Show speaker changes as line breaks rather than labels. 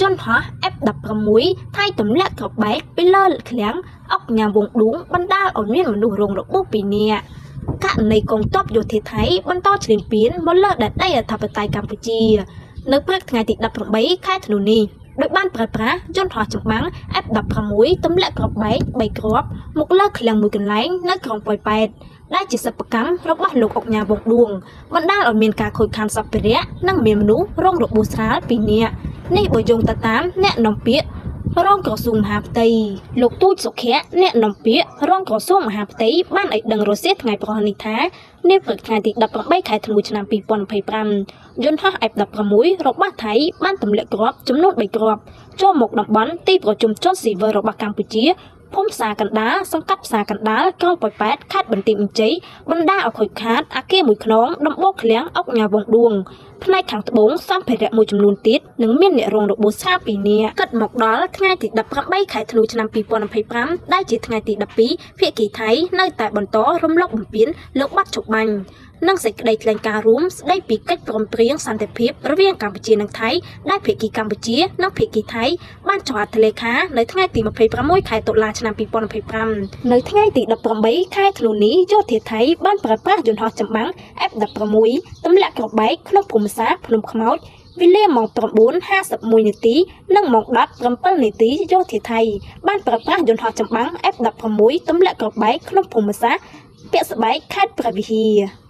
យន្តហោះ F-16 ថៃទម្លាក់ក្របបែកពីលើឃ្លាំងអុកញ៉ាវងឌួងបណ្ដាលឲ្យមានមនុស្សរងរបួស2នាក់ករណីកងទ័ពយោធាថៃបន្តឈ្លានពានមកលើដែនដីអធិបតេយ្យកម្ពុជានៅព្រឹកថ្ងៃទី18ខែធ្នូនេះដោយបានប្រើប្រាស់យន្តហោះចម្បាំង F-16 ទម្លាក់ក្របបែក3គ្រាប់មកលើឃ្លាំងមួយកន្លែងនៅក្រុងប៉ោយប៉ែតដែលជាសិប្បកម្មរបស់លោកអុកញ៉ាវងឌួងបណ្ដាលឲ្យមានការខូចខាតសម្ភារៈនិងមានមនុស្សរងរបួសស្រាល2នាក់នេះបើយោងទៅតាមអ្នកនាំពាក្យរងក្រសួងមហាផ្ទៃលោកទូចសុខៈអ្នកនាំពាក្យរងក្រសួងមហាផ្ទៃបានឲ្យដឹងរសៀលថ្ងៃប្រហ័សនេះថានាព្រឹកថ្ងៃទី18ខែធ្នូឆ្នាំ2025យន្តហោះ F-16 របស់ថៃបានទម្លាក់គ្រាប់ចំនួន3គ្រាប់ចូលមកតំបន់ទីប្រជុំជនស៊ីវិលរបស់កម្ពុជាភូមិផ្សារកណ្ដាលសង្កាត់ផ្សារកណ្ដាលក្រុងប៉ោយប៉ែតខេត្តបន្ទាយមានជ័យបណ្ដាលឲ្យខូចខាតអគារមួយខ្នងដំបូលឃ្លាំងអុកញ៉ាវងឌួងផ្នែកខាងត្បូងសម្ភារៈមួយចំនួនទៀតនិងមានអ្នករងរបួសស្រាល2នាក់គិតមកដល់ថ្ងៃទី18ខែធ្នូឆ្នាំ2025ដែលជាថ្ងៃទី12ភាគីថៃនៅតែបន្តរំលោភបំពានលោកបាត់ជុបាញ់និងសេចក្តីថ្លែងការណ៍រួមស្តីពីកិច្ចព្រមព្រៀងសន្តិភាពរវាងកម្ពុជានិងថៃដែលភាគីកម្ពុជានិងភាគីថៃបានចុះហត្ថលេខានៅថ្ងៃទី26ខែតុលាឆ្នាំ2025នៅថ្ងៃទី18ខែធ្នូនេះយោធាថៃបានប្រើប្រាស់យន្តហោះចម្បាំង F-16 ទម្លាក់គ្រាប់បែកក្នុងភូមិសាស្ត្រភ្នំខ្មោចវេលាម៉ោង 9:51 នាទីនិងម៉ោង 10:07 នាទីយោធាថៃបានប្រើប្រាស់យន្តហោះចម្បាំង F-16 ទម្លាក់គ្រាប់បែកក្នុងភូមិសាស្ត្រពាក់ស្បែកខេត្តព្រះវិហារ